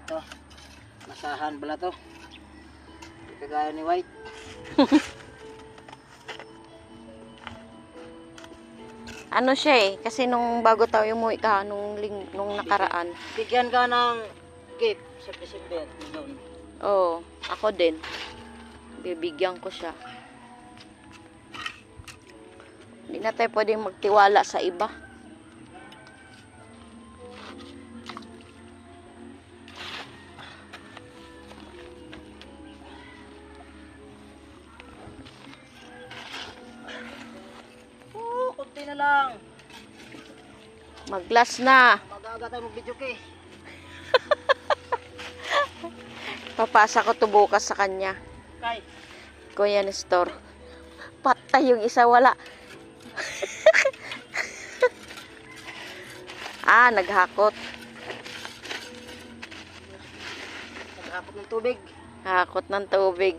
Ito. Masahan pala to. Kagaya ni White. Ano siya eh, kasi nung bago tayo umuwi ka, nung nakaraan. Bigyan ka ng gift sa December. Doon. Oo, ako din. Bibigyan ko siya. Hindi na tayo pwedeng magtiwala sa iba. Kunti na lang. Mag-last na. Mag-aga tayo mag-video kay. Papasa ko to bukas sa kanya. Kay. Kuya Nestor. Patay yung isa, wala. Naghakot. Naghakot ng tubig. Hakot ng tubig.